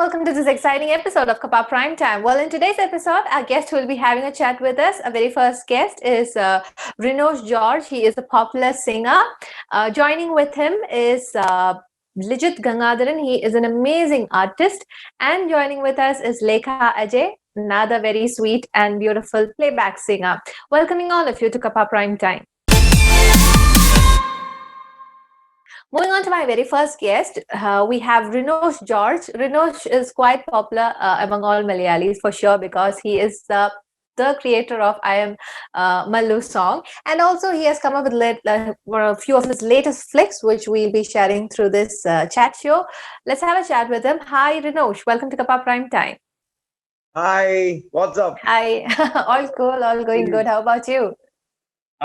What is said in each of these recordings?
welcome to this exciting episode of Kapa Prime Time. Well, in today's episode, our guest who will be having a chat with us, our very first guest is Rinosh George. He is a popular singer. Joining with him is Lijit Gangadharan. He is an amazing artist. And joining with us is Lekha Ajay, another very sweet and beautiful playback singer. Welcoming all of you to Kapa Prime Time. Moving on to my very first guest, we have Rinosh George. Rinosh is quite popular among all Malayalis for sure because he is the creator of I Am Mallu song. And also he has come up with a few of his latest flicks, which we'll be sharing through this chat show. Let's have a chat with him. Hi, Rinosh. Welcome to Kapa Prime Time. Hi, what's up? Hi. All cool, all going good. How about you?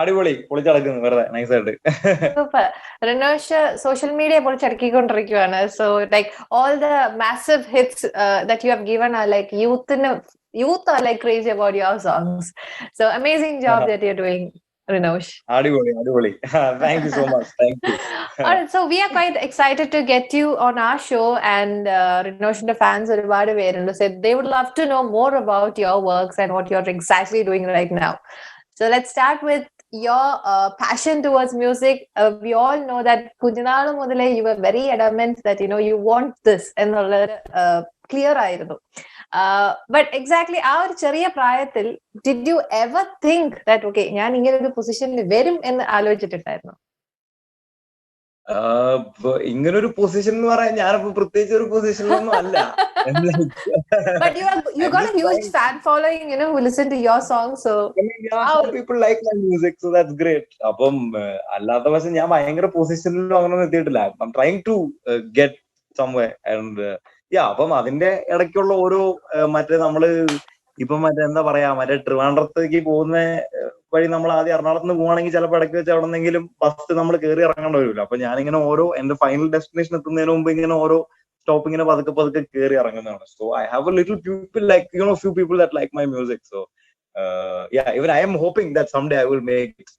അടിപൊളി പൊളിച്ചടക്കുന്നു വെറുതെ നൈസായിട്ട് super Rinosh social media പൊളിച്ചടക്കിക്കൊണ്ടിരിക്കുകയാണ് so like all the massive hits that you have given are like youth are like crazy about your songs so amazing job that you are doing Rinosh. അടിപൊളി thank you so much. Thank you. All right, so we are quite excited to get you on our show, and Rinosh's fans ഒരുപാട് പേരുണ്ട്, so they would love to know more about your works and what you're exactly doing right now. So let's start with your passion towards music. We all know that കുഞ്ഞുനാള് മുതലേ you were very adamant that you want this എന്നുള്ളത് clear ആയിരുന്നു. But exactly ആ ഒരു ചെറിയ പ്രായത്തിൽ did you ever think that okay ഞാൻ ഇങ്ങനെ ഒരു പൊസിഷനിൽ വരും എന്ന് ആലോചിച്ചിട്ടുണ്ടായിരുന്നു? ഇങ്ങനൊരു പൊസിഷൻ എന്ന് പറയാൻ ഞാനിപ്പോ പ്രത്യേകിച്ച് ഒരു പൊസിഷനിലൊന്നും അല്ല. But you got a huge fan following, who listen to your songs, so some people like my music, so that's great. അപ്പം അല്ലാത്ത പക്ഷെ ഞാൻ ഭയങ്കര പൊസിഷനിലും അങ്ങനെ എത്തിയിട്ടില്ല. I'm trying to get somewhere and അപ്പം അതിന്റെ ഇടയ്ക്കുള്ള ഓരോ മറ്റേ നമ്മള് ഇപ്പം എന്താ പറയാ മറ്റേ ട്രിവാൻഡ്രത്തേക്ക് പോകുന്ന വഴി നമ്മൾ ആദ്യം എറണാകുളത്ത് നിന്ന് പോവാണെങ്കിൽ ചിലപ്പോൾ ഇടയ്ക്ക് വെച്ച് അവിടെ നിന്നെങ്കിലും ബസ് നമ്മൾ കയറി ഇറങ്ങേണ്ടി വരില്ല. അപ്പൊ ഞാനിങ്ങനെ ഓരോ എന്റെ ഫൈനൽ ഡെസ്റ്റിനേഷൻ എത്തുന്നതിന് മുമ്പ് ഇങ്ങനെ ഓരോ സ്റ്റോപ്പ് ഇങ്ങനെ പതുക്കെ കയറി ഇറങ്ങുന്നതാണ്. So I have a little people like few people that like my music. So even I am hoping that someday I will make it.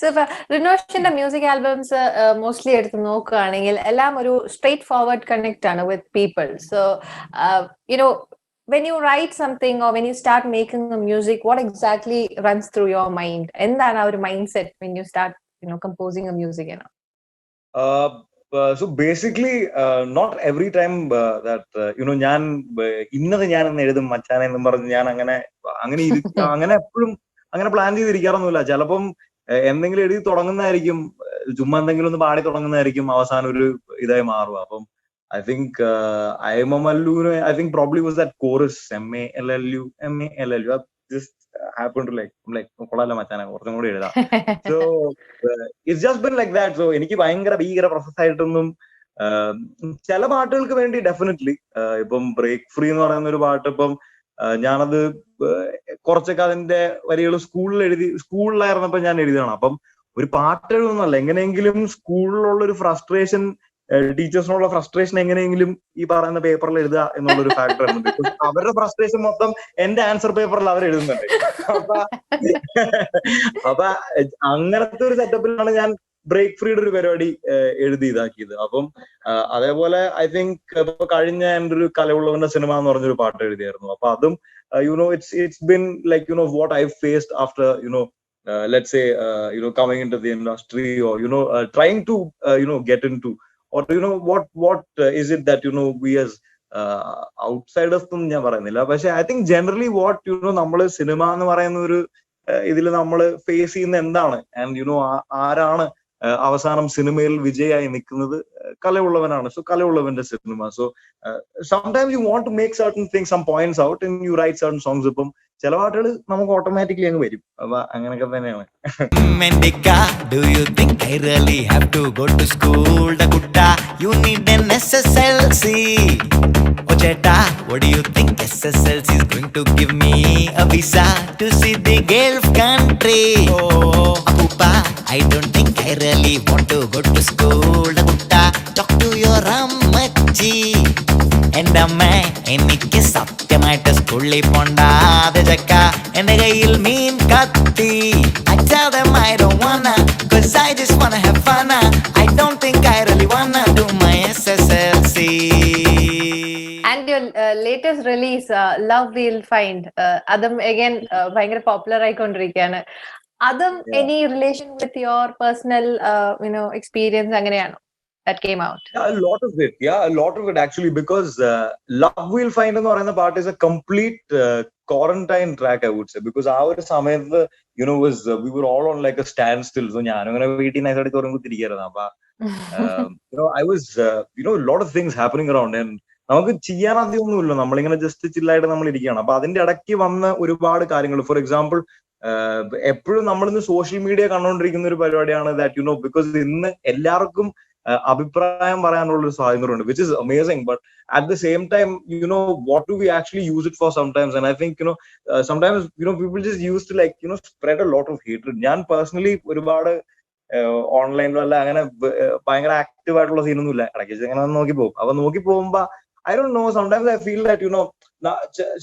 So റിനോഷിന്റെ മ്യൂസിക് ആൽബംസ് മോസ്റ്റ്ലി എടുത്ത് നോക്കുകയാണെങ്കിൽ എല്ലാം ഒരു സ്ട്രേറ്റ് ഫോർവേഡ് കണക്ട് ആണ് with people. So when you write something or when you start making a music, what exactly runs through your mind? എന്താണ് ആ ഒരു mindset when you start composing a music? So basically not every time that ഞാൻ ഇന്നത് ഞാനെന്ന് എഴുതും മച്ചാനെ എന്നും പറഞ്ഞ് ഞാൻ അങ്ങനെ എപ്പോഴും അങ്ങനെ പ്ലാൻ ചെയ്തിരിക്കാറൊന്നുമില്ല. ചിലപ്പം എന്തെങ്കിലും എഴുതി തുടങ്ങുന്നതായിരിക്കും, ചുമ്മാ എന്തെങ്കിലും ഒന്ന് പാടി തുടങ്ങുന്നതായിരിക്കും അവസാനം ഒരു ഇതായി മാറുക. അപ്പം I think I Am Mallu, I think probably was that chorus MALLU. Just happened to like കൊള്ളാലോ മച്ചാനെ കുറച്ചും കൂടി എഴുതാം. So it's just been like that. So എനിക്ക് ഭീകര പ്രോസസ് ആയിട്ടൊന്നും ചില പാട്ടുകൾക്ക് വേണ്ടി ഡെഫിനറ്റ്ലി ഇപ്പം ബ്രേക്ക് ഫ്രീ എന്ന് പറയുന്ന ഒരു പാട്ട് ഇപ്പം ഞാനത് കുറച്ചൊക്കെ അതിന്റെ വരികൾ സ്കൂളിലായിരുന്നപ്പോ ഞാൻ എഴുതിയാണ്. അപ്പം ഒരു പാട്ട് എഴുതുന്നല്ല, എങ്ങനെയെങ്കിലും സ്കൂളിലുള്ള ഒരു ഫ്രസ്ട്രേഷൻ, ടീച്ചേഴ്സിനുള്ള ഫ്രസ്ട്രേഷൻ എങ്ങനെയെങ്കിലും ഈ പറയുന്ന പേപ്പറിൽ എഴുതുക എന്നുള്ളൊരു ഫാക്ടർ ഉണ്ട്. ബിക്കോസ് അവരുടെ ഫ്രസ്ട്രേഷൻ മൊത്തം എന്റെ ആൻസർ പേപ്പറിൽ അവർ എഴുതുന്നുണ്ട്. അപ്പൊ അങ്ങനത്തെ ഒരു സെറ്റപ്പിലാണ് ഞാൻ ബ്രേക്ക് ഫ്രീയുടെ ഒരു പരിപാടി എഴുതി ഇതാക്കിയത്. അപ്പം അതേപോലെ ഐ തിങ്ക് ഇപ്പൊ കഴിഞ്ഞ എന്റെ ഒരു കലയുള്ളവന്റെ സിനിമ എന്ന് പറഞ്ഞൊരു പാട്ട് എഴുതിയായിരുന്നു. അപ്പൊ അതും it's been like what I've faced after let's say coming into the industry or trying to get into, or what is it that we as outsiders ഒന്നും ഞാൻ പറയുന്നില്ല. പക്ഷെ ഐ തിങ്ക് ജനറലി വാട്ട് നമ്മള് സിനിമ എന്ന് പറയുന്ന ഒരു ഇതിൽ നമ്മൾ ഫേസ് ചെയ്യുന്ന എന്താണ്, ആൻഡ് ആരാണ് അവസാനം സിനിമയിൽ വിജയായി നിൽക്കുന്നത്? കലയുള്ളവനാണ്. സോ കലയുള്ളവന്റെ സിനിമ. So sometimes you want to make certain things, some points out, and you write certain songs. ഇപ്പം ചില പാട്ടുകൾ നമുക്ക് ഓട്ടോമാറ്റിക്കലി അങ്ങ് വരും. അപ്പൊ അങ്ങനെയൊക്കെ തന്നെയാണ്. Do you think I really have to go to school? Da gutta, you need an SSLC. Oh cheta, what do you think SSLC is going to give me? A visa to see the Gulf country. Oh Apupa, I don't think I really want to go to school. Da gutta, talk to your ammachi. എന്റെ അമ്മ എനിക്ക് സത്യമായിട്ട് സ്കൂളിൽ പോണ്ടാതെ ചക്ക, എന്റെ കയ്യിൽ മീൻ കത്തി. I tell them I don't wanna, cause I just wanna have fun. I don't think I really wanna do my SSLC. latest release, Love We'll Find, അതും again ഭയങ്കര popular ആയിക്കൊണ്ടിരിക്കുകയാണ്. അതും any relation with your personal experience അങ്ങനെയാണോ that came out? Yeah, a lot of it. Yeah, a lot of it actually, because Love We'll Find എന്ന് പറയുന്ന part is a complete quarantine track, I would say, because ആ ഒരു സമയത്ത് was we were all on like a standstill. So ഞാനും അങ്ങനെ വീട്ടിൽ നൈസായിട്ട് തുറന്നു കുത്തിരിക്കുകയായിരുന്നു. അപ്പൊ I was a lot of things happening around, and നമുക്ക് ചെയ്യാൻ അധികമൊന്നുമില്ല, നമ്മളിങ്ങനെ ജസ്റ്റ് ചില്ലായിട്ട് നമ്മൾ ഇരിക്കുകയാണ്. അപ്പൊ അതിന്റെ ഇടയ്ക്ക് വന്ന ഒരുപാട് കാര്യങ്ങൾ, ഫോർ എക്സാമ്പിൾ എപ്പോഴും നമ്മളിന്ന് സോഷ്യൽ മീഡിയ കണ്ടുകൊണ്ടിരിക്കുന്ന ഒരു പരിപാടിയാണ് ദാറ്റ് ബിക്കോസ് ഇന്ന് എല്ലാവർക്കും അഭിപ്രായം പറയാനുള്ള ഒരു സ്വാതന്ത്ര്യമുണ്ട്, which is amazing, but at the same time what do we actually use it for sometimes? And I think sometimes people just used to like spread a lot of hatred. ഞാൻ personally ഒരുപാട് ഓൺലൈനിലല്ല അങ്ങനെ ഭയങ്കര active ആയിട്ടുള്ള സീനൊന്നുമില്ല, ഇടയ്ക്ക് അങ്ങനെ നോക്കി പോകും. അപ്പൊ നോക്കി പോകുമ്പോ I don't know, sometimes I feel that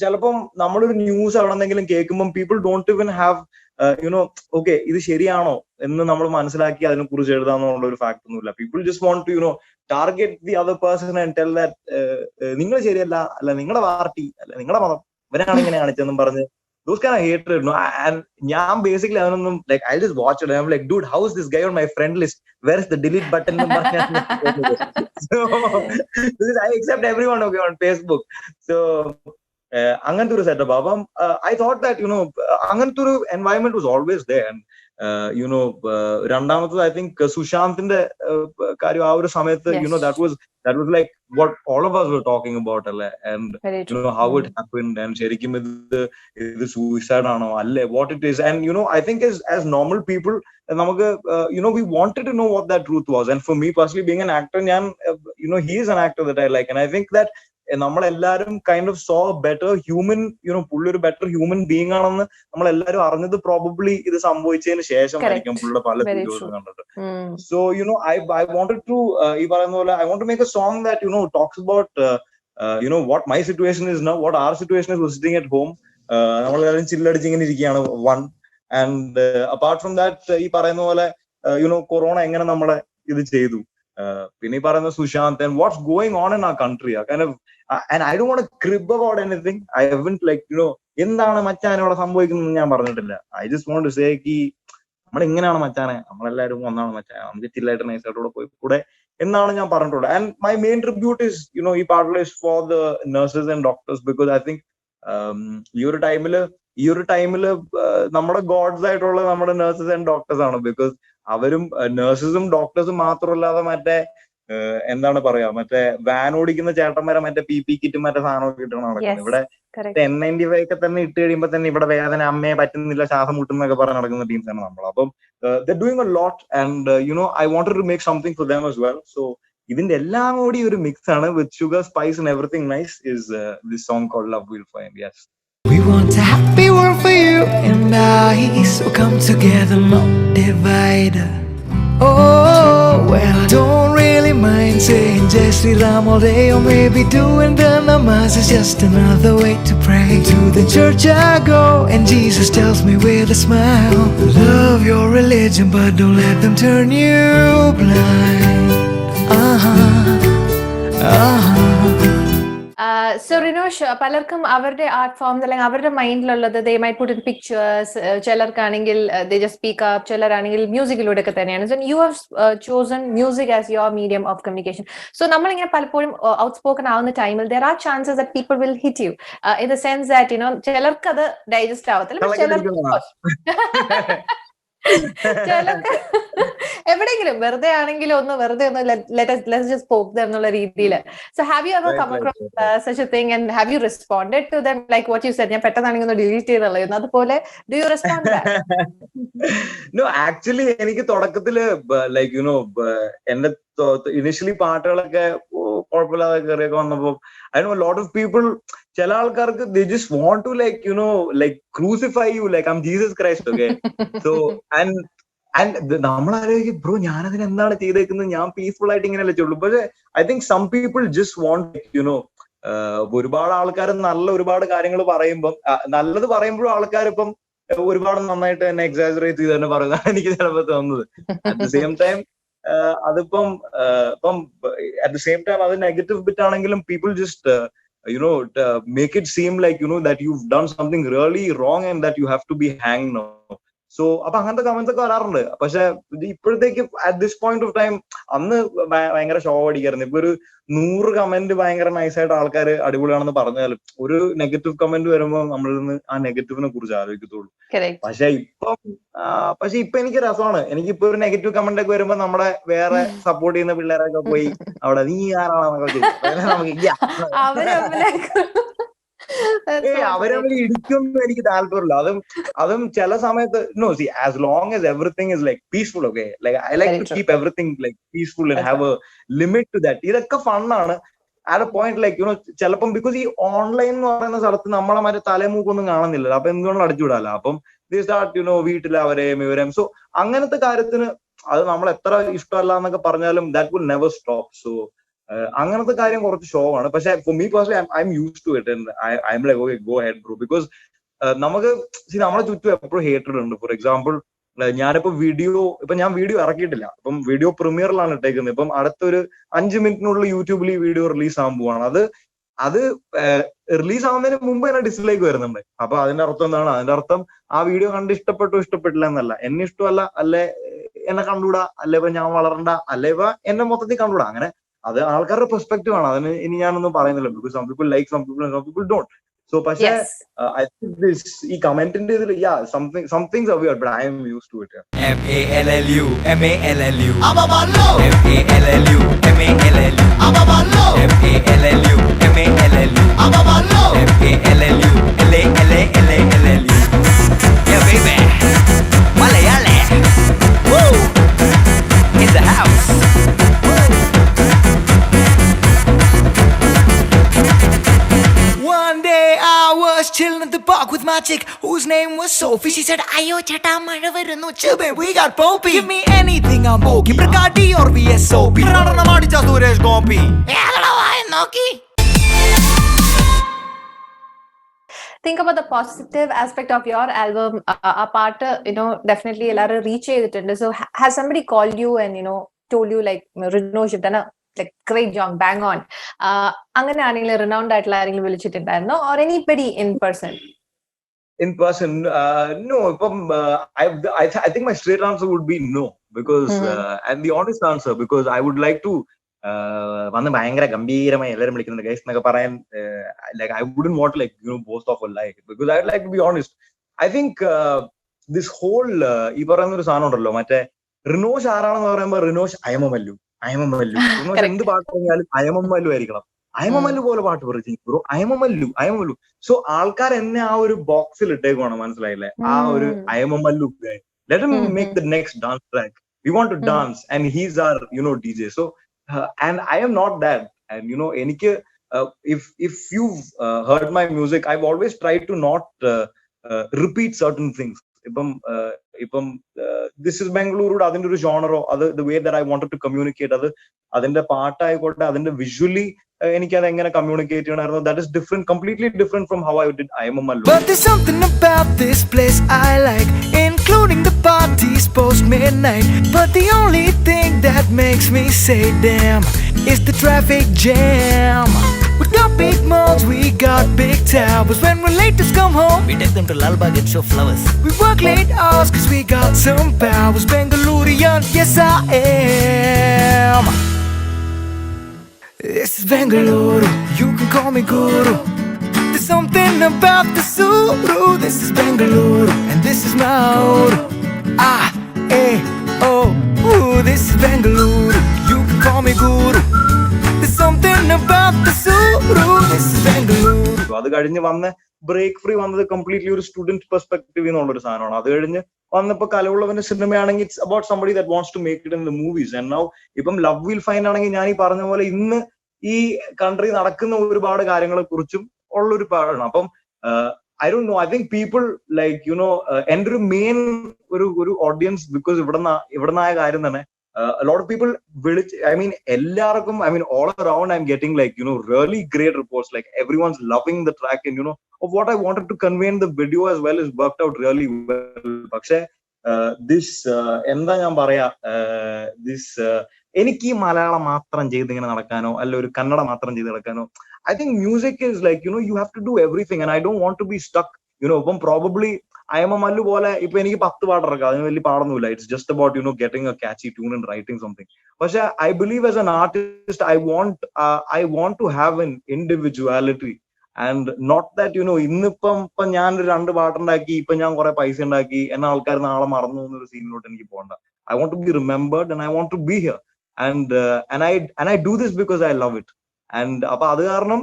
ചിലപ്പം നമ്മളൊരു ന്യൂസ് എവിടെന്നെങ്കിലും കേൾക്കുമ്പോൾ people don't even have okay ഇത് ശരിയാണോ എന്ന് നമ്മൾ മനസ്സിലാക്കി അതിനെ കുറിച്ച് എഴുതാന്നുള്ള ഒരു ഫാക്ട് ഒന്നുമില്ല. People just want to target the other person and tell that നിങ്ങൾ ശരിയല്ല, അല്ല നിങ്ങളുടെ പാർട്ടി, അല്ല നിങ്ങളുടെ മതം, ഇവരാണ് ഇങ്ങനെ കാണിച്ചതെന്നും പറഞ്ഞ് those kind of hatred, and ഞാൻ basically അതൊന്നും like I just watch it and I'm like, dude, how is this guy on my friend list? Where is the delete button? So because I accept everyone on Facebook. So അങ്ങനത്തെ ഒരു setup. അപ്പം I thought that അങ്ങനത്തെ ഒരു environment was always there. And രണ്ടാമത്തത് I think സുശാന്തിന്റെ കാര്യം ആ ഒരു സമയത്ത് that was like what all of us were talking about, and how it happened, and ശരിക്കും ഇത് suicide ആണോ അല്ലേ, what it is. And I think as normal people നമുക്ക് we wanted to know what that truth was. And for me personally, being an actor, ഞാൻ he is an actor that I like, and I think that നമ്മളെല്ലാരും kind of so better human, പുള്ളി ഒരു better human being ആണെന്ന് നമ്മളെല്ലാരും അറിഞ്ഞത് probably ഇത് സംഭവിച്ചതിന് ശേഷമായിരിക്കും പുള്ളിയുടെ പല വീഡിയോസും കണ്ടിട്ട്. സോ I wanted to ഈ പറയുന്ന പോലെ I want to make a song that talks about what my situation is now, what our situation is sitting at home. നമ്മളെല്ലാരും ചില്ലടിച്ച് ഇങ്ങനെ ഇരിക്കുകയാണ് one, and apart from that ഈ പറയുന്ന പോലെ കൊറോണ എങ്ങനെ നമ്മളെ ഇത് ചെയ്തു, പിന്നെ ഈ പറയുന്ന Sushant and what's going on in our country, kind of. And I don't want to crib about anything. I haven't like എന്താണ് മച്ചാൻ ഇവിടെ സംഭവിക്കുന്നത് ഞാൻ പറഞ്ഞിട്ടില്ല. I just want to say നമ്മൾ ഇങ്ങനെയാണ് മച്ചാനെ, നമ്മളെല്ലാരും ഒന്നാണ് മച്ചാൻ, നമുക്ക് ചില്ലായിട്ട് നൈസായിട്ടൂടെ പോയി കൂടെ എന്നാണ് ഞാൻ പറഞ്ഞിട്ടുള്ളത്. And my main tribute is ഈ പാട്ടിൽ is for the nurses and doctors, because I think ഈ ഒരു ടൈമില് നമ്മുടെ ഗോഡ്സ് ആയിട്ടുള്ള നമ്മുടെ നഴ്സസ് ആൻഡ് ഡോക്ടേഴ്സ് ആണ്. ബിക്കോസ് അവരും നഴ്സസും ഡോക്ടേഴ്സും മാത്രമല്ലാതെ മറ്റേ എന്താണ് പറയാ, മറ്റേ വാൻ ഓടിക്കുന്ന ചേട്ടന്മാരെ മറ്റേ PP കിറ്റും മറ്റേ സാധനമൊക്കെ ഇട്ടാണ് നടക്കുന്നത്. ഇവിടെ 1095 ഒക്കെ തന്നെ ഇട്ട് കഴിയുമ്പോ തന്നെ ഇവിടെ വേദന, അമ്മയെ പറ്റുന്നില്ല, ശ്വാസം മുട്ടുന്നൊക്കെ പറഞ്ഞ് നടക്കുന്ന ടീംസാണ് നമ്മൾ. അപ്പം they're doing a lot, and I wanted to make something for them as well. So ഇതിന്റെ എല്ലാം കൂടി ഒരു മിക്സ് ആണ്, with sugar, spice and everything nice, is this song called Love We'll Find. Yes. We want a happy world for you and I, so come together, not divide. Oh, well, I don't really mind saying Jai Sri Ram all day, or maybe doing the namaz is just another way to pray. To the church I go and Jesus tells me with a smile, love your religion but don't let them turn you blind. So Rinosh, പലർക്കും അവരുടെ art forms അല്ലെങ്കിൽ അവരുടെ മൈൻഡിലുള്ളത് they might put in pictures, ചിലർക്കാണെങ്കിൽ they just speak up, ചിലരാണെങ്കിൽ മ്യൂസിക്കിലൂടെ ഒക്കെ തന്നെയാണ്. So you have chosen music as your medium of communication. So നമ്മളിങ്ങനെ പലപ്പോഴും outspoken ആവുന്ന ടൈമിൽ there are chances that people will hit you in the sense that ചിലർക്ക് അത് digest ആവത്തില്ല, ചിലർക്ക് എവിടെയെങ്കിലും വെറുതെ ആണെങ്കിലും വെറുതെ ഒന്ന് let's just poke them എന്നുള്ള രീതിയിൽ. So have you ever come across such a thing, and have you responded to them like what you said, ഞാൻ പെട്ടെന്നാണെങ്കിൽ ഒന്ന് ഡിലീറ്റ് ചെയ്തുള്ളൂ അതുപോലെ, do you respond to that? No, actually എനിക്ക് തുടക്കത്തില് like എന്റെ initially പാട്ടുകളൊക്കെ കുഴപ്പമില്ലാതെ കയറിയൊക്കെ വന്നപ്പോ I know a lot of people, ചില ആൾക്കാർക്ക് they just want to like like crucify you like I'm Jesus Christ, okay? So and നമ്മളാലോചിക്കും ബ്രോ ഞാനതിന് എന്താണ് ചെയ്തേക്കുന്നത്, ഞാൻ പീസ്ഫുൾ ആയിട്ട് ഇങ്ങനെയല്ലേ ചെയ്യുള്ളൂ. പക്ഷെ I think some people just want ഒരുപാട് ആൾക്കാർ നല്ല ഒരുപാട് കാര്യങ്ങൾ പറയുമ്പം, നല്ലത് പറയുമ്പോഴും ആൾക്കാർ ഇപ്പം ഒരുപാട് നന്നായിട്ട് തന്നെ എക്സാജറേറ്റ് ചെയ്ത് തന്നെ പറയുന്നതാണ് എനിക്ക് ചിലപ്പോൾ തോന്നുന്നത്. അറ്റ് ദ സെയിം ടൈം അതിപ്പം at the same time അത് നെഗറ്റീവ് ബിറ്റ് ആണെങ്കിലും people just make it seem like that you've done something really wrong and that you have to be hanged now. So അപ്പൊ അങ്ങനത്തെ comments ഒക്കെ വരാറുണ്ട്. പക്ഷെ ഇപ്പോഴത്തേക്ക് at this point of time, അന്ന് ഭയങ്കര ഷോ അടിക്കായിരുന്നു. ഇപ്പൊ ഒരു 100 കമന്റ് ഭയങ്കര നൈസായിട്ട് ആൾക്കാർ അടിപൊളിയാണെന്ന് പറഞ്ഞാലും ഒരു നെഗറ്റീവ് കമന്റ് വരുമ്പോൾ നമ്മളിൽ നിന്ന് ആ നെഗറ്റീവിനെ കുറിച്ച് ആലോചിക്കത്തുള്ളൂ. പക്ഷെ ഇപ്പൊ എനിക്ക് രസമാണ്. എനിക്കിപ്പോ ഒരു നെഗറ്റീവ് കമന്റ് ഒക്കെ വരുമ്പോ നമ്മുടെ വേറെ സപ്പോർട്ട് ചെയ്യുന്ന പിള്ളേരൊക്കെ പോയി അവിടെ നീ ആരാണെന്നൊക്കെ അവരെ ഇടിക്കൊന്നും എനിക്ക് താല്പര്യമില്ല. അതും ചില സമയത്ത് as long as everything is like peaceful, okay, like I like to keep everything like peaceful and have a limit to that. ഇതൊക്കെ ഫണ്ണാണ് at a point, like ചിലപ്പം ബിക്കോസ് ഈ ഓൺലൈൻ എന്ന് പറയുന്ന സ്ഥലത്ത് നമ്മളെ മറ്റേ തലമൂക്കൊന്നും കാണുന്നില്ല. അപ്പൊ എന്തുകൊണ്ടും അടിച്ചുവിടാലോ. അപ്പം വീട്ടിൽ അവരെയും ഇവരെയും. സോ അങ്ങനത്തെ കാര്യത്തിന് അത് നമ്മൾ എത്ര ഇഷ്ടമല്ല എന്നൊക്കെ പറഞ്ഞാലും that will never stop. So അങ്ങനത്തെ കാര്യം കുറച്ച് ഷോ ആണ്. പക്ഷെ for me personally I am used to it and I am like okay go ahead bro. Because നമുക്ക് നമ്മളെ ചുറ്റും എപ്പോഴും ഹേറ്റഡ് ഉണ്ട്. ഫോർ എക്സാമ്പിൾ ഞാനിപ്പോ ഞാൻ വീഡിയോ ഇറക്കിയിട്ടില്ല. ഇപ്പം വീഡിയോ പ്രീമിയറിലാണ് ഇട്ടേക്കുന്നത്. ഇപ്പം അടുത്തൊരു 5 മിനിറ്റിനുള്ളിൽ യൂട്യൂബിൽ ഈ വീഡിയോ റിലീസ് ആകാൻ പോവാണ്. അത് റിലീസ് ആവുന്നതിന് മുമ്പ് തന്നെ ഡിസ്ലൈക്ക് വരുന്നുണ്ട്. അപ്പൊ അതിന്റെ അർത്ഥം എന്താണ്? അതിന്റെ അർത്ഥം ആ വീഡിയോ കണ്ട് ഇഷ്ടപ്പെട്ടില്ല എന്നല്ല. എന്നെ ഇഷ്ടമല്ല, അല്ലെ എന്നെ കണ്ടുകൂടാ, അല്ലെ ഇപ്പൊ ഞാൻ വളരണ്ട, അല്ലെ ഇപ്പൊ എന്നെ മൊത്തത്തിൽ കണ്ടുകൂടാ. അങ്ങനെ അത് ആൾക്കാരുടെ പെർസ്പെക്റ്റീവ് ആണ്. അതിന് ഇനി ഞാനൊന്നും പറയുന്നില്ല. Because some people like, some people don't. So പക്ഷേ ഐ തിങ്ക് ഈ കമന്റിന്റെ ഇതിൽ somethings are weird, but I am used to it. MALLU MALLU അബബല്ലോ MALLU MALLU അബബല്ലോ MALLU MALLU അബബല്ലോ MALLU LALLU yeah baby Malayale woo in the house. One day I was chilling at the park with my chick whose name was Sophie. She said, "Ayo chata mala varunu chube, we got Poppy. Give me anything, I'm okay. Brigadi or VSOP. Radana madicha Suresh Gopi. Yadala vai noki." Think about the positive aspect of your album. A part, definitely a reach cheyidittunde. So has somebody called you and told you like, Rinosh, you've done a like great job, bang on. അങ്ങനെ ആരെങ്കിലും renowned ആയിട്ടുള്ള ആരെങ്കിലും വിളിച്ചിട്ടുണ്ടായിരുന്നോ? Or anybody in person? In person, no. I think my straight answer would be no, because and the honest answer, because I would like to വന്ന് ഭയങ്കര ഗംഭീരമായി എല്ലാവരും വിളിക്കുന്നുണ്ട് guys എന്നൊക്കെ പറയാൻ, like I wouldn't want to like boast of a like, because I'd like to be honest. I think this whole ഈ പറയുന്ന ഒരു സാധനം ഉണ്ടല്ലോ, മറ്റേ റിനോഷ് ആരാണെന്ന് പറയുമ്പോൾ റിനോഷ് അയമമല്ലു റിനോഷ് എന്ത് പാട്ട് പറഞ്ഞാലും അയമമല്ലു ആയിരിക്കണം. അയമമല്ലു പോലെ പാട്ട് പറഞ്ഞു ബ്രോ, അയമമല്ലു. സോ ആൾക്കാർ എന്നെ ആ ഒരു ബോക്സിൽ ഇട്ടേക്കുവാണ്, മനസ്സിലായില്ലേ? ആ ഒരു അയമമല്ലു, let him make the next dance track. We want to dance and he's our DJ. So and I am not that. And എനിക്ക് if you've heard my music, I've always tried to not repeat certain things. ഇപ്പം this is Bangalore, അതിന്റെ ഒരു ജോണറോ, അത് the way that I wanted to communicate, അതിന്റെ പാട്ടായിക്കോട്ടെ, അതിന്റെ visually എനിക്കത് എങ്ങനെ communicate ചെയ്യണമായിരുന്നു, that is different, completely different from how I did I Am a Mallu. But there's something about this place I like, including the parties post midnight. But the only thing that makes me say damn is the traffic jam. We got big malls, we got big towers. When relatives come home, we take them to Lal Bagh and show flowers. We work late hours cause we got some powers. Bengalurian, yes I am. This is Bengaluru, you can call me Guru. There's something about the Suru. This is Bengaluru and this is my uru. This is Bengaluru, you can call me Guru. There's something about the Suru. This is Bengaluru. അത് കഴിഞ്ഞ് വന്ന break free വന്നത് completely ഒരു student perspective എന്നുള്ളൊരു സാധനമാണ്. അത് കഴിഞ്ഞ് വന്നപ്പോ കലവുള്ളവന്റെ സിനിമയാണെങ്കിൽ it's about somebody that wants to make it in the movies. And now ഇപ്പം ലവ് വിൽ ഫൈൻഡ് ആണെങ്കിൽ ഞാൻ ഈ പറഞ്ഞ പോലെ ഇന്ന് ഈ കൺട്രി നടക്കുന്ന ഒരുപാട് കാര്യങ്ങളെ കുറിച്ചും ഉള്ളൊരു പാടാണ്. അപ്പം I don't know, I think people like എൻ്റെ ഒരു മെയിൻ ഒരു ഓഡിയൻസ്, ബിക്കോസ് ഇവിടുന്നായ കാര്യം തന്നെ a lot of people എല്ലാവർക്കും all around I'm getting like really great reports, like everyone's loving the track and of what I wanted to convey in the video as well is worked out really well. പക്ഷേ എന്താ ഞാൻ പറയാ, എനിക്ക് ഈ മലയാളം മാത്രം ചെയ്ത് ഇങ്ങനെ നടക്കാനോ അല്ല ഒരു കന്നഡ മാത്രം ചെയ്ത് നടക്കാനോ I think music is like, you have to do everything, and I don't want to be stuck. Probably I am a Mallu Bola. If any it's just about, getting a catchy tune and writing something. But I believe as an artist, I want to have an individuality. And not that, ഇന്നിപ്പം ഞാനൊരു 2 പാട്ടുണ്ടാക്കി ഇപ്പൊ ഞാൻ കുറെ പൈസ ഉണ്ടാക്കി എന്ന ആൾക്കാർ നാളെ മറന്നു എന്നൊരു സീനിലോട്ട് എനിക്ക് പോകണ്ട. I want to be remembered and I want to be here. And I do this because I love it. And അപ്പൊ അത് കാരണം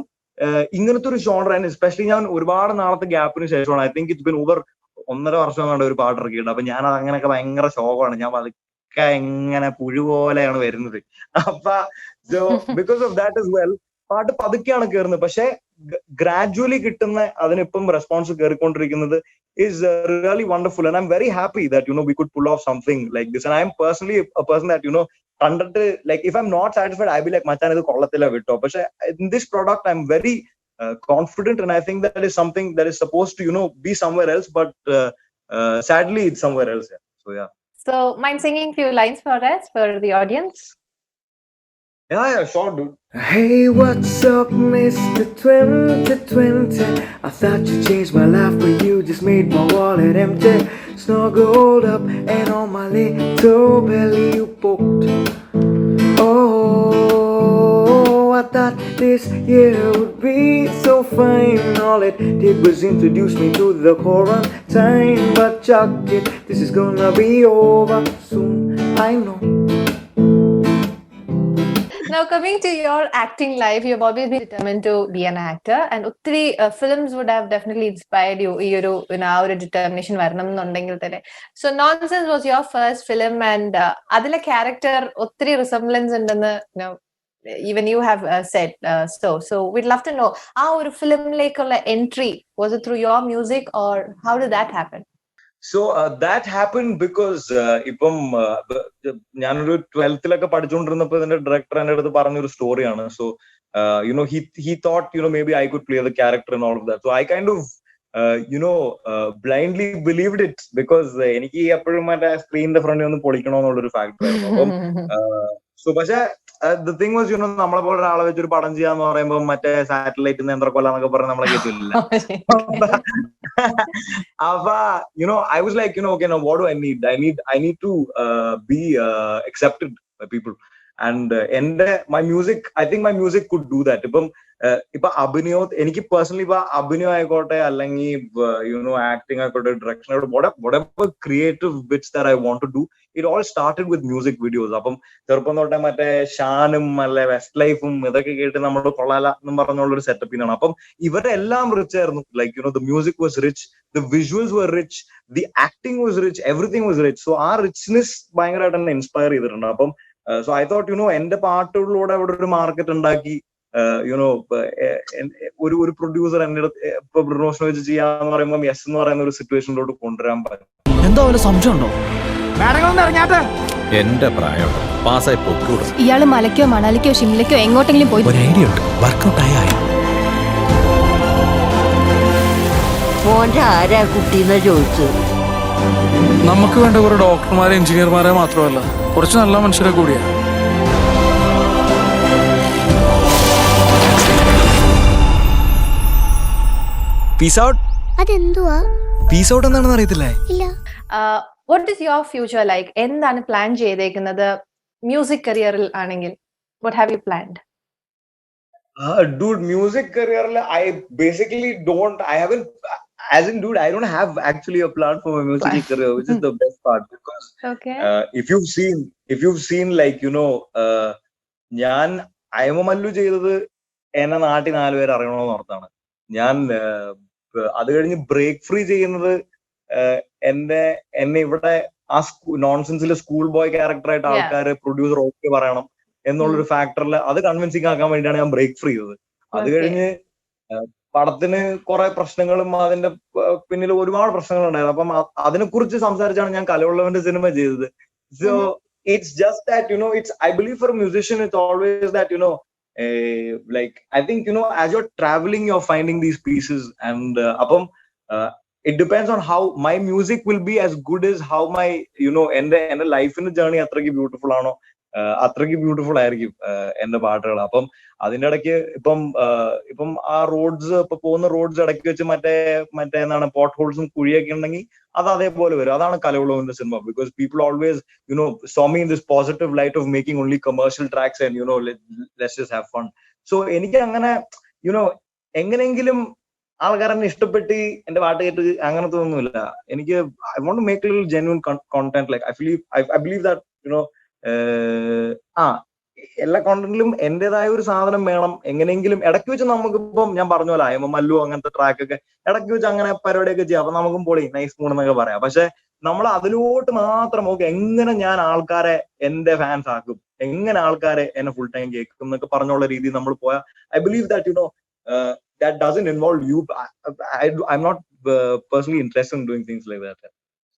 ഇങ്ങനത്തെ ഒരു ജോണർ, ആൻഡ് എസ്പെഷ്യലി ഞാൻ ഒരുപാട് നാളത്തെ ഗ്യാപ്പിന് ശേഷമാണ്, I think it's been over 1.5 വർഷം കണ്ട ഒരു പാട്ട് ഇറക്കിയിട്ടുണ്ട്. അപ്പൊ ഞാൻ അത് അങ്ങനെയൊക്കെ ഭയങ്കര ശോകമാണ്. ഞാൻ പതുക്കെ എങ്ങനെ പുഴു പോലെയാണ് വരുന്നത്. അപ്പൊ because of that is well പാട്ട് പതുക്കെയാണ് കയറുന്നത്. പക്ഷെ ഗ്രാജുവലി കിട്ടുന്ന അതിനിപ്പം response കയറിക്കൊണ്ടിരിക്കുന്നത് is really wonderful, and I'm very happy that we could pull off something like this. And I'm personally a person that കണ്ടിട്ട്, like, if I'm not satisfied, I'll be like, മച്ചാൻ ഇത് കൊള്ളത്തില്ല വിട്ടോ. പക്ഷെ in this product I'm very confident, and I think that is something that is supposed to be somewhere else, but sadly it's somewhere else. So yeah. So mind singing few lines for us, for the audience? Yeah, sure, dude. Hey, what's up, Mr. 2020? I thought you changed my life, but you just made my wallet empty. Snuggled up and on my little belly you poked. Oh, I thought this year would be so fine. All it did was introduce me to the quarantine. But chuck it, this is gonna be over soon, I know. Now, coming to your acting life, you've always been determined to be an actor, and uttri films would have definitely inspired you. Our determination varanam ennundengil thane. So, Nonsense was your first film, and adile character uttri resemblance undennu even you have said so. We'd love to know, our film like entry, was it through your music, or how did that happen? So that happened because ഇപ്പം ഞാനൊരു 12th പഠിച്ചുകൊണ്ടിരുന്നപ്പോ ഇതിന്റെ director എന്റെ അടുത്ത് പറഞ്ഞൊരു സ്റ്റോറിയാണ്. So he thought maybe I could play the character and all of that. So I kind of blindly believed it, because എനിക്ക് എപ്പോഴും മറ്റേ സ്ക്രീനിന്റെ ഫ്രണ്ടിൽ ഒന്ന് പൊളിക്കണമെന്നുള്ളൊരു ഫാക്ടർ ആയിരുന്നു. അപ്പം സോ പക്ഷെ the thing was, നമ്മളെ പോലെ ഒരാളെ വെച്ചൊരു പടം ചെയ്യാന്ന് പറയുമ്പോൾ മറ്റേ സാറ്റലൈറ്റ് നേന്ത്രക്കൊല്ലാന്നൊക്കെ പറഞ്ഞ് നമ്മളെ കേട്ടില്ല. അപ്പൊ I was like, okay, now what do I need? I need to be accepted by people. And my music, I think my music could do that. ഇപ്പൊ അഭിനയോ, എനിക്ക് പേഴ്സണലി ഇപ്പൊ അഭിനയം ആയിക്കോട്ടെ, അല്ലെങ്കിൽ ആക്ടിങ് ആയിക്കോട്ടെ, ഡയറക്ഷൻ ആയിക്കോട്ടെ, whatever creative bits that I want to do, it all started with music videos. അപ്പം ചെറുപ്പം തൊട്ടേ മറ്റേ ഷാനും അല്ലെ വെസ്റ്റ് ലൈഫും ഇതൊക്കെ കേട്ട് നമ്മൾ കൊള്ളാല എന്നും പറഞ്ഞുള്ളൊരു സെറ്റപ്പിനാണ്. അപ്പം ഇവരുടെ എല്ലാം റിച്ച് ആയിരുന്നു. Like the music was rich, the visuals were rich, the acting was rich, everything was rich. So ആ richness ഭയങ്കരമായിട്ട് എന്നെ ഇൻസ്പയർ ചെയ്തിട്ടുണ്ട്. അപ്പം so I thought എന്റെ പാട്ടുകളിലൂടെ അവിടെ ഒരു മാർക്കറ്റ് ഉണ്ടാക്കി, ഒരു പ്രൊഡ്യൂസർ എന്റെ ഇപ്പൊ റിനോഷൻ വെച്ച് ചെയ്യാന്ന് പറയുമ്പോൾ യെസ് എന്ന് പറയുന്ന ഒരു സിറ്റുവേഷനിലോട്ട് കൊണ്ടുവരാൻ പറ്റും. എന്തോ സംശയം ഉണ്ടോ? എന്റെ പ്രായം പാസ്സായി പൊക്കൂടും. ഇയാള് മലക്കോ മണാലിക്കോ ഷിംലക്കോ എങ്ങോട്ടെങ്കിലും പോയി ഒരു ഐഡിയ ഉണ്ട്, വർക്കൗട്ട് ആയ മോന്റെ ആരാ കുട്ടീന്ന് ചോദിച്ചു. നമുക്ക് വേണ്ട കുറെ ഡോക്ടർമാരെ എഞ്ചിനീയർമാരെ മാത്രമല്ല, കുറച്ച് നല്ല മനുഷ്യരെ കൂടിയാ. Peace out. അതെന്തുവാ? പീസ് ഔട്ട് എന്താണെന്ന് അറിയത്തില്ലേ? ഇല്ല. What is your future like? എന്താണ് പ്ലാൻ ചെയ്തേക്കുന്നത് മ്യൂസിക് കരിയറിൽ ആണെങ്കിൽ? What have you planned? Dude, music career, I basically don't, I haven't, as in, dude, I don't have actually a plan for my music career, which is the best part, because Okay. If you've seen like, ഞാൻ അയമമല്ലു ചെയ്തത് എന്നെ നാട്ടിൽ 4 പേര് അറിയണമെന്ന് ഓർത്താണ്. ഞാൻ അത് കഴിഞ്ഞ് break free ചെയ്യുന്നത് എന്നെ ഇവിടെ ആ നോൺസെൻസിലെ സ്കൂൾ ബോയ് ക്യാരക്ടറായിട്ട് ആൾക്കാര് പ്രൊഡ്യൂസർ ഓക്കെ പറയണം എന്നുള്ളൊരു ഫാക്ടറിൽ അത് കൺവിൻസിങ് ആക്കാൻ വേണ്ടിയാണ് ഞാൻ ബ്രേക്ക് ഫ്രീ ചെയ്തത്. അത് കഴിഞ്ഞ് പടത്തിന് കുറെ പ്രശ്നങ്ങളും അതിന്റെ പിന്നിൽ ഒരുപാട് പ്രശ്നങ്ങൾ ഉണ്ടായിരുന്നു. അപ്പം അതിനെക്കുറിച്ച് സംസാരിച്ചാണ് ഞാൻ കലയുള്ളവന്റെ സിനിമ ചെയ്തത്. So it's just that it's, I believe for a musician it's always that like I think as you're traveling you're finding these pieces, and അപ്പം it depends on how my music will be as good as how my എന്റെ ലൈഫിന്റെ journey അത്രയ്ക്ക് beautiful ആണോ അത്രയ്ക്ക് beautiful ആയിരിക്കും എന്റെ പാട്ടുകൾ. അപ്പം അതിന്റെ ഇടയ്ക്ക് ഇപ്പം ആ റോഡ്സ് ഇപ്പൊ പോകുന്ന റോഡ്സ് ഇടയ്ക്ക് വെച്ച് മറ്റേ എന്താണ് പോട്ട് ഹോൾസും കുഴിയൊക്കെ ഉണ്ടെങ്കിൽ അത് അതേപോലെ വരും. അതാണ് കലയുള്ളൂവിന്റെ സിനിമ. Because people always saw me in this positive light of making only commercial tracks and let's just have fun. So എനിക്ക് അങ്ങനെ എങ്ങനെയെങ്കിലും ആൾക്കാരെന്നെ ഇഷ്ടപ്പെട്ട് എന്റെ പാട്ട് കേട്ട് അങ്ങനത്തെ ഒന്നുമില്ല. എനിക്ക് I want to make little genuine content. Like I believe that എല്ലാ കോണ്ടന്റിലും എന്റേതായ ഒരു സാധനം വേണം. എങ്ങനെയെങ്കിലും ഇടയ്ക്ക് വെച്ച് നമുക്കിപ്പം ഞാൻ പറഞ്ഞ പോലെ മല്ലു അങ്ങനത്തെ ട്രാക്ക് ഒക്കെ ഇടയ്ക്ക് വെച്ച് അങ്ങനെ പരിപാടിയൊക്കെ ചെയ്യാം. അപ്പൊ നമുക്കും പൊളി നൈസ് മൂഡ് എന്നൊക്കെ പറയാം. പക്ഷെ നമ്മൾ അതിലോട്ട് മാത്രം എങ്ങനെ ഞാൻ ആൾക്കാരെ എന്റെ ഫാൻസ് ആക്കും, എങ്ങനെ ആൾക്കാരെ എന്നെ ഫുൾ ടൈം കേൾക്കും എന്നൊക്കെ പറഞ്ഞുള്ള രീതിയിൽ നമ്മൾ പോയാൽ I believe that that doesn't involve you. I'm not personally interested in doing things like that.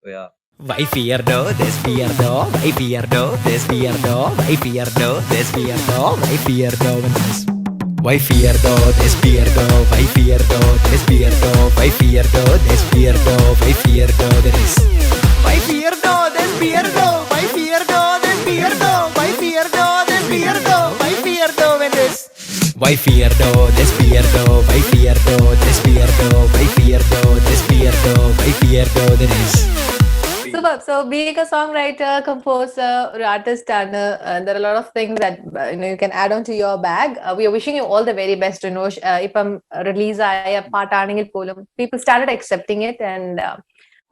So yeah. Why feardo, this feardo, why feardo, this feardo, why feardo, this feardo, why feardo, why feardo, this feardo, why feardo, this feardo, why feardo, this feardo, why feardo, this why feardo, this feardo, why feardo, this feardo, why feardo, this feardo, why feardo, this why feardo, this feardo, why feardo, this feardo, why feardo, this feardo, why feardo, this. Superb. So being a songwriter, composer, or artist, and there are a lot of things that you can add on to your bag. We are wishing you all the very best, Rinosh. Ipam release aaya part aanengil polum people started accepting it, and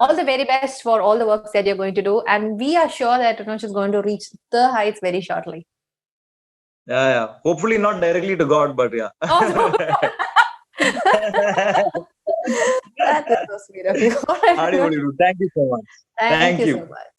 all the very best for all the works that you're going to do. And we are sure that Rinosh is going to reach the heights very shortly. Yeah. Hopefully not directly to God, but yeah. Oh, no. That is so sweet of you. Thank you so much. Thank you so much.